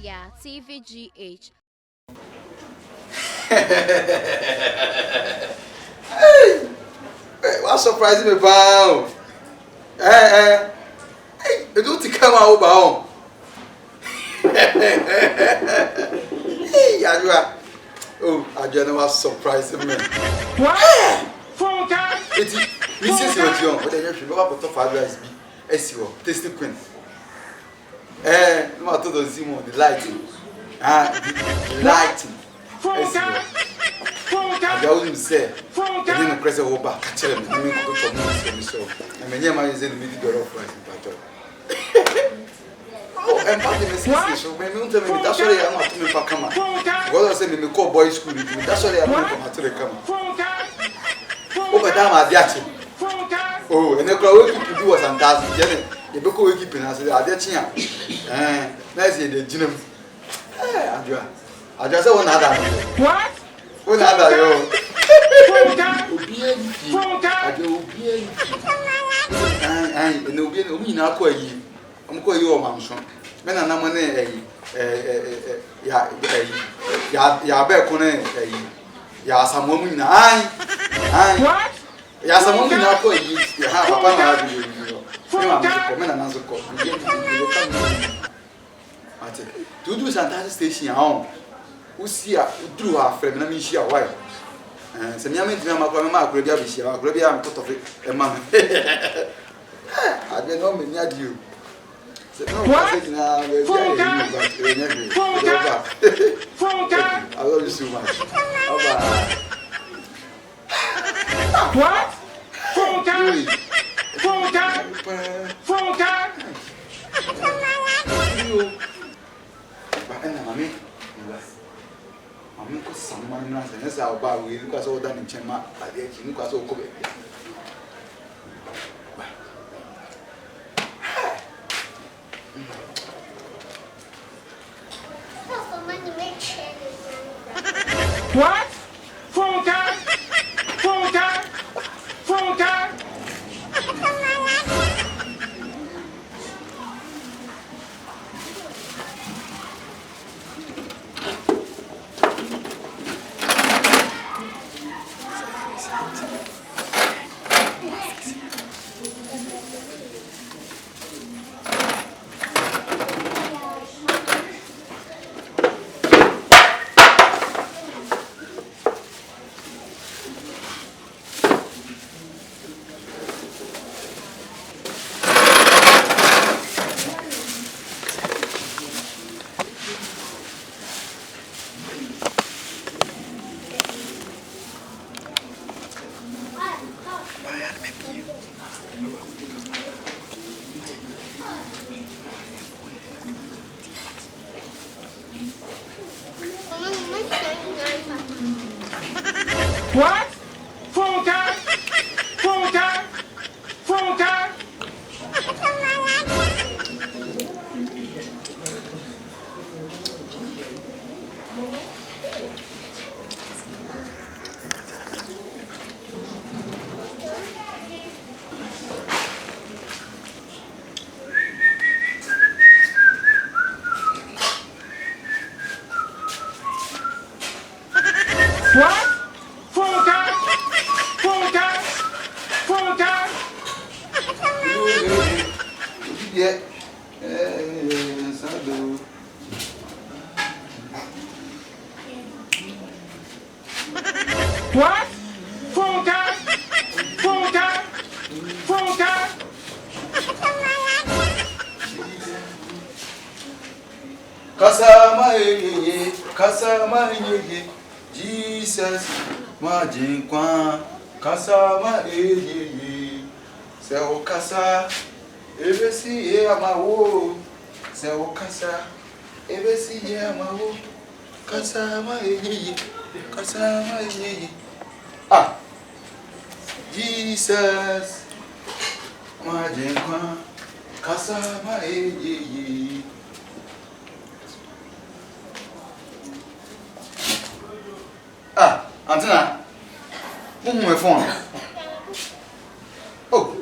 NAJIA TVGH. Hey, what surprising me, pal? Hey, you don't come out, pal. Hey, Ajua. Oh, Ajua, was surprising me. What? Full time? This is your job. But then you go up to VRS be SEO, tasty queen. No matter the Zimo, the lighting. The lighting. Full time? Full time? I always say, I didn't press a whole back. Tell me, you go to me, so. And many of my is in the middle of price. Oh, and part of the system, so maybe don't tell me that's why I'm not to me for camera. What I say, me call boys school, that's why I'm not to the camera. Oh, but I'm a diachi. Oh, and the crowd keep you do was fantastic, Jenny. The book will keep in us, the Adiachia. Nice in the gym. I just want another. What? What other you? I'm going to mansion. Men are not money. Ya back on ya some woman. What? Ya some woman. I call you. You have a pan. Men and answer call. To do Santa Station home. Who see her through her friend, and I mean, she a wife. And some young men, my grandma, could be a bit of it, a mamma. I don't know me near you. What? I love you so much. What? Full time? Full time? Full time? I'm going to someone else, and that's our bar. We look at all done in Chema. I get you, look at all COVID. What? Full time? Full time? Full time? What? Full time? Full time? Full time? What? Full time? Full time? Full time? Yeah. What? Full time? Full time? Full time? Kasama ye, Jesus, my jinkwan, Kasama ye, Seo Kasa, Ebesi ye amawo, Seo Kasa, Ebesi ye amawo, Kasama ye, ah, Jesus, my jinkwan, Kasama ye. Ah, Antina, my phone. Oh,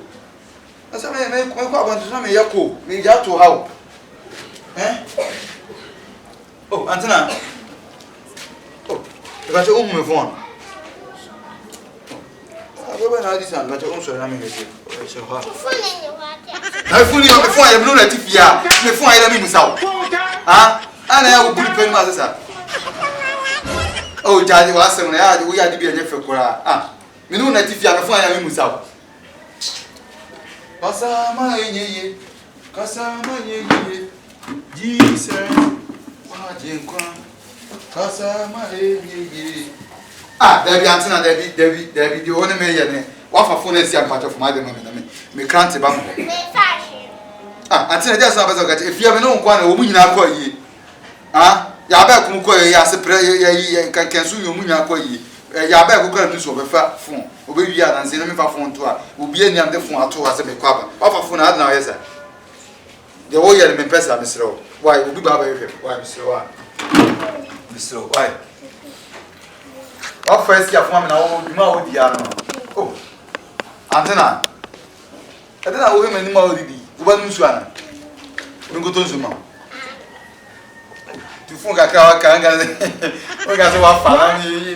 that's a man. I want to me Yako, me to how. Eh? Oh, Antina. Oh, you got your own phone. I go when I this and got your own sorry, I'm here. I phone you before I know that if you are before I let me out. Ah, and I will put pen master. Oh, Daddy was saying, we had to be a different cora. Ah, you know that if you are before I let me out. Kasama ye, Jesus, Kasama ye. Ah, there be Antina, there be the only man. What for phone is your part of my demon? Me can't about me. Ah, Antina, just if you have no one, a woman in our ye. Ah, Yabak Mukoy, as a prayer, can sue you, Munakoy. Yabak who can do so before phone. Obey you and send me for phone to her. Will be any of the phone to us a make cover. Off a phone now, yes, sir. The way you're in Pesa, Mr. Why will be Baba? Why, Mr. Mr. Why? What first year for me now? You know the animal. Oh, Antenna. I don't know women anymore. What do you want? We go to Zuma. To phone a car, can't get it. We got to walk for me.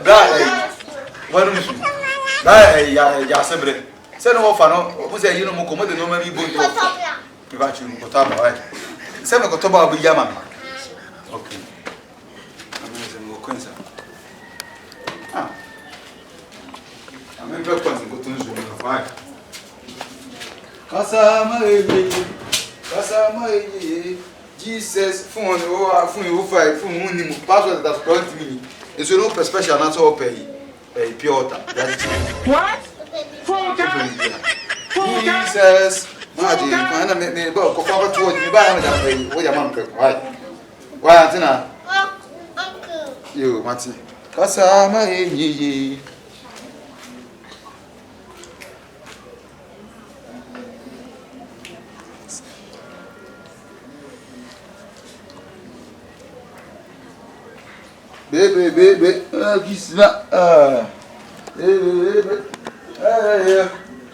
Black. What do you mean? Yasebre. Say no fano, who say you know more the normal people. If I choose Kotaba, say Kotaba will be Yaman. Okay. Amazing, Quincy. Ah, I'm in the point to go to Zuma. Kasama, Jesus, phone, or phone, you fight, phone, password that's brought me. It's no special, not all pay. A pure. What? Jesus, Martin, I made me about Copa told me by what your mom. Why, Antina? Uncle. You, Martin. Kasama, ye. Baby, he's not, baby.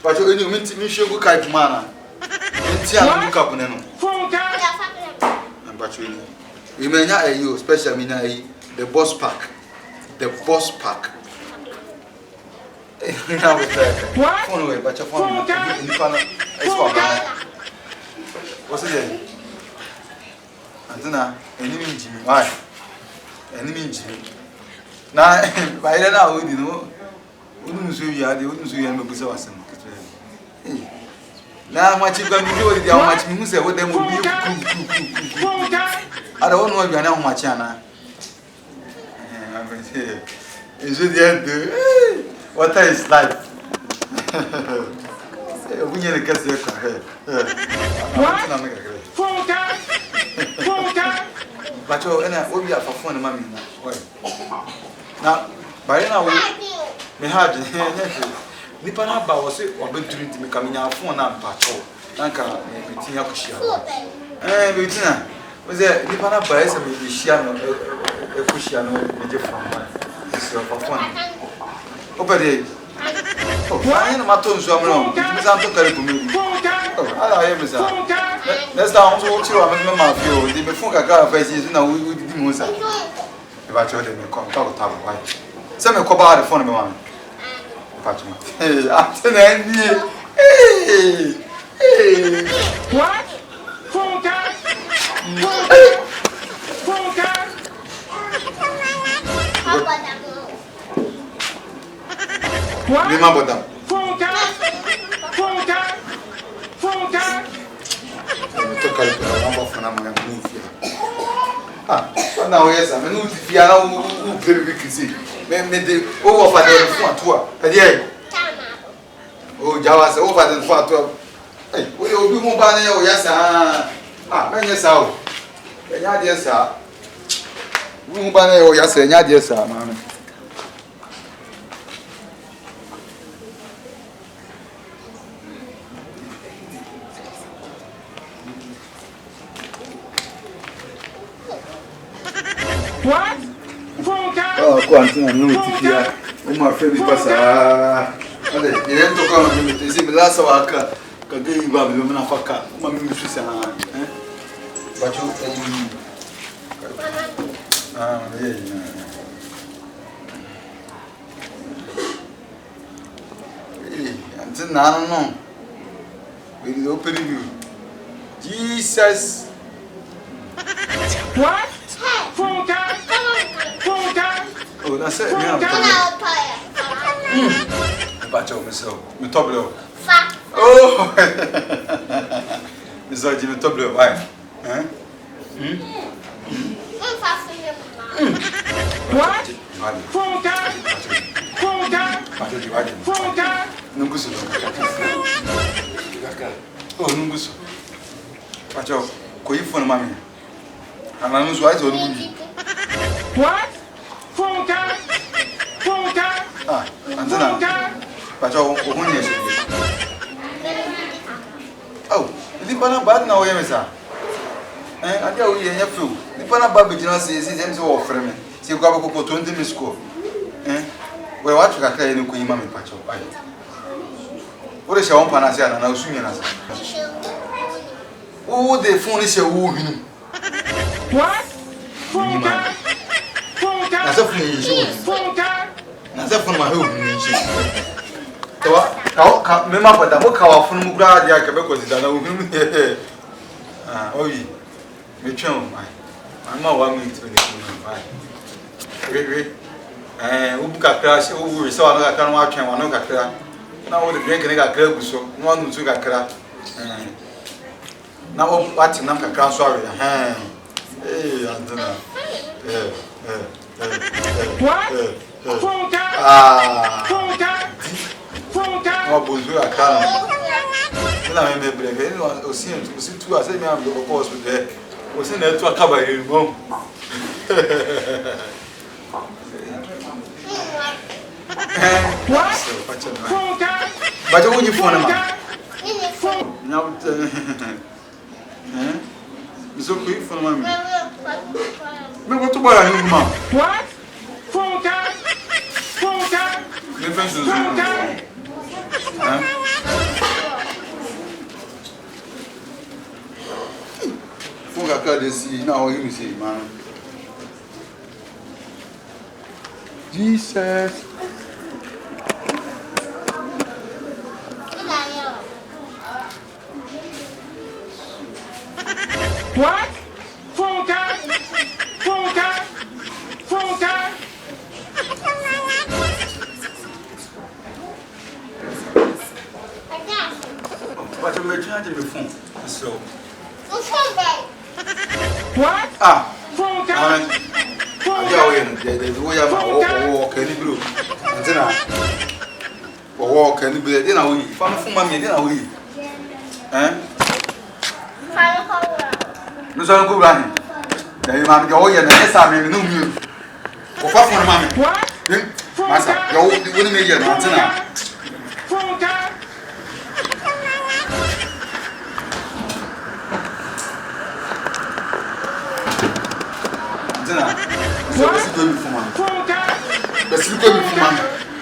But you mean to me, she will kind manner. And look up on them. But you may not you, especially the boss pack. The boss pack. Now with that. Phone away, but your phone. What's it? Antenna, enemy Jimmy. Why? Enemy Jimmy. Now, by then, I would know. Wouldn't you are the wouldn't you ever so awesome? Now, much you can do, how much you say what them will be. I don't know if you are now much, Anna. Is it the end? What is life? We need to get your car. But you will be up for fun, mammy. Now, by now, me hard nipa na ba wo se obenturi ntimi kamenya phone na mpacho nanka me tinya kushia me tinya wo se nipa na ba ese me hia no kushia no me je phone ma so for phone opede oh fine no mato nso amro me san to kare bumi oh ala ye me sa next time so chi wa me ma fi o di me phone kaka fa si na wo di mo sa e ba cho de me ko ta ko ta ba se me ko ba de phone me ma hey, after that, hey. What? Phone card? Phone card? What? Remember them. Phone card? Phone card? Phone card? Ah, now yes, I'm going to be a very big see. Me de over the phone tour. Oh, Jawas over the phone tour. Hey, we will be more banner. Oh, yes, ah, yes, how? Yes, sir. We will banner. Oh, yes, yes, sir, man. What? Oh, quanto não tia, uma febre passar. Olha, direto tocando no me disse, me dá só a cá. Cadê o babu na faca? Uma me sussa, né? But you until now, no. We need open you. Jesus. What? Phone card? Phone card? Oh, that's it. But you, Miss Toblo. Oh, Miss Jimmy Toblo, why? What? Phone card? Phone card? Phone card? Nungusu. Oh, Nungusu. But you, could you phone mommy? And I know why to you. What? Phone card? Phone card? Ah, and then but you, oh, the Pana bad now, Yemisa. I tell you, you feel. The Pana Baby Jonas is his own friend. See, you got to 20 minutes school. Well, what you can tell you, Queen Mammy Pacho. What is your own panacea and I'll swing us? Oh, the phone is a woman. What? Phone card? Phone card? That's a phone. Phone card? That's a phone, my home. How remember that what our phone grad ya Quebec is that oh, me chum, my mother want me to be the Ubuka crash, who we saw another can watch and one of the now the drink and got girl so one to get crack. Now, what's in Namka Crown, sorry. Hey, what? Phone card? Ah, phone card? Phone card? Oh, bonjour, I can't. I remember, I see two. I said, I'm the boss with that. Was in there to a cover in room. What? Phone card? But you wouldn't phone him. Now, so quick for my me what to buy a new man. What? Phone card? Phone card? Phone card? Phone card is now you see, man. Jesus. What? Phone card? Phone card? Phone card? But you're charging the phone. So. What? Ah. Phone card? Phone card? Phone card?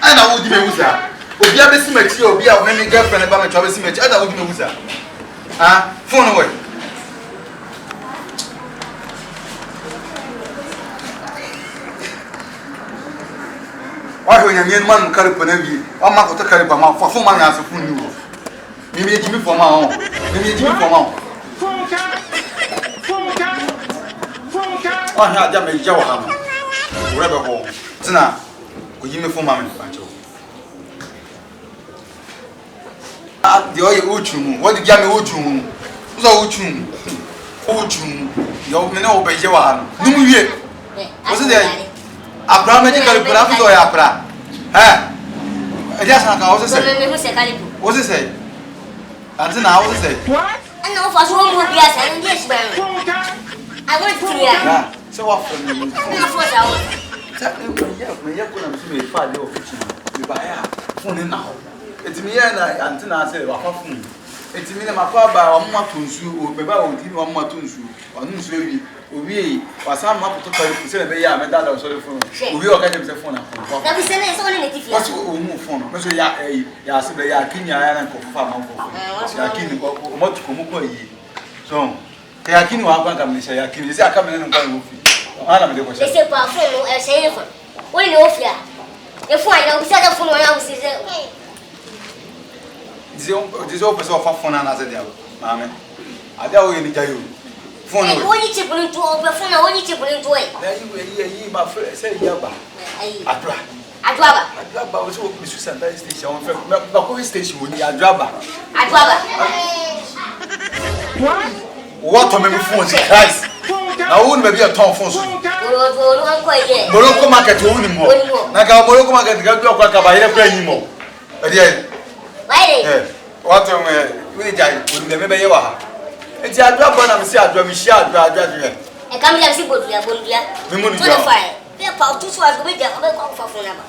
And I would be with her. If you have a cemetery or be a many girlfriend about my travel cemetery, I would be with her. Ah, phone away. Why when you're man carry Panevi, I'm not going to carry Pama for 4 months of phone. Maybe Jimmy for my own. Maybe Jimmy for my own. Phone card? Phone card? Phone card? Oh, I have a Jawaham. Rebel home. Tina, could you me for mammy? The oil Uchum, what did Jammy Uchum? So Uchum, Uchum, your men obey Jawan. No, yet. Was it there? A medical graphic or Apra? Eh? Just like I was saying. What is it? And then I was saying. What? I know for some more yes, and yes, Phone card? I want to hear. So often, I'm not for that. me ya kuna msumi fa le ofichi me ba ya phone now etimi ya na antina say wa fa phone etimi na makwa ba wa mma tonsu o be ba o di wa mma tonsu wa nu so wi owi wa sa mma to kare ku se na be ya me dada so le phone owi o ka je be phone na phone Na bisa na so na tifi. what's o mu phone me so ya ya se be ya kinya ya na ko fa ma phone ya kini ko mo tu ko mu ko yi so Yakini wa kwanga mnisha yakini. Sisi akamene no kwa ofi. Ana me de ko They say pa phone no e say phone. When you off ya. E phone ya we say the phone ya we say. Dizo person fa phone na ze dia. Mame. Ada o ni jayo. Phone no. When you chip into over phone na when you chip into it. Na yi ma say ya ba. Adra. Adwaba we so be Susan station on fe. Ba ko station woni Adwaba. What to me phone Christ. Na won be a ton phone so. Morocco market won mo. Na ka Morocco market ga do kwa ka ba here kwa nyimo. E dey. Why? What we jai won be be ye wa ha. Enti Adwaba na me si Adwa me share Adwa. E kam ya si bodua. Me mo ni to the fire. Be pa tu so as go be ja be kwa fa phone na ba.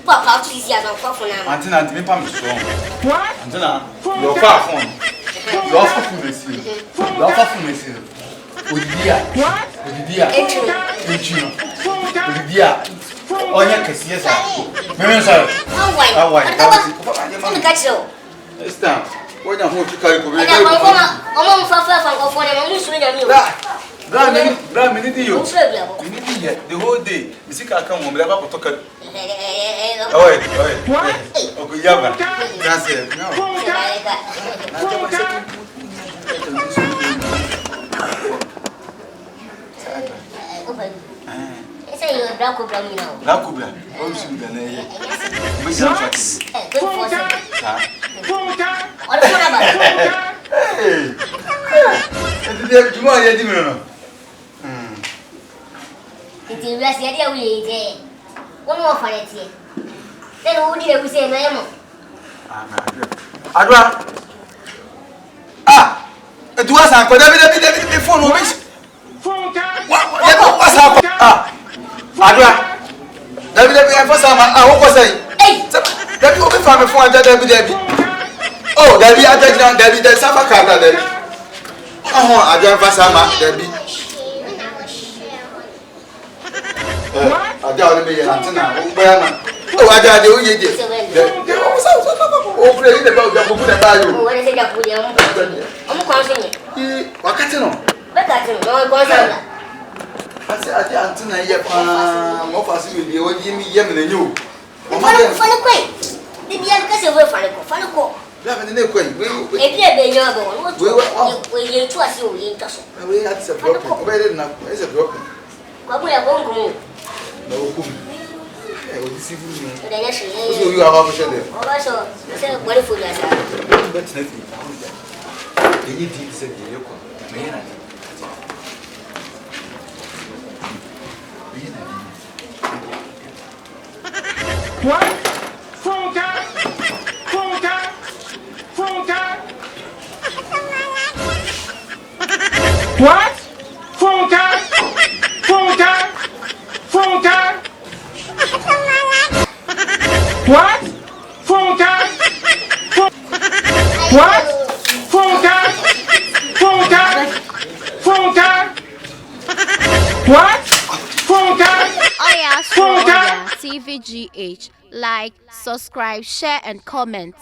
Pa tu si as on fa phone na ma. Antina me pa me so. Antina your fa phone. Your fa phone message. Your fa phone message. Odidia. Echino. Odidia. Onya kesiye sa. Me so. Awai. Come catch you. Esta. Onya ho tukari ko be. Omo fa ko phone na mo suru ja mi o. Bra me need you. We need you the whole day. Misika kan wo me ba ko toka. Oi. Okay, yaba. That's it. No. Ese yo black cobra mi now. Black cobra. O su da na ye. Me san fa ki. Sa. Ora fora ba. Hey. Ede de mo ye di mi no. Iti ras ya dia wi je. Wono wa fare tie. Then wo di le ku se no emo. Adwa. Edu asa ko David phone o mi. What's up? Adwa. David I first am wo ko say. David o be fa me phone David. Oh, David ajagina David the safa card David. Adwa first am David. Ada ole be ye antina o gba ma. Oh, ada de o ye de. O sa o play the ball go put the ball. O wele se ja puli am. Omo kwa so ni. Wakati no. Beka ti no ko so la. Ase ade antina ye pa mo fa si be o yi mi ye me na nyu. Fale ko. Di bia ka se we fale ko. La me ne ko yi. E bi e be nyo bo no. We ye tu asi o ye ntaso. We had se broken. O be na is a broken. Kwa bu ya bongo. Na okum. O di sifu ni. O da ya shi. So you are how much there? O ba so. Se bori fu ya sa. Bet na fi. Eyi di se di ye ko. Me na. What? Phone card. What? Phone card. What? Phone card. What? Phone card. What? Phone card. Oya, TVGH. Like, subscribe, share, and comment.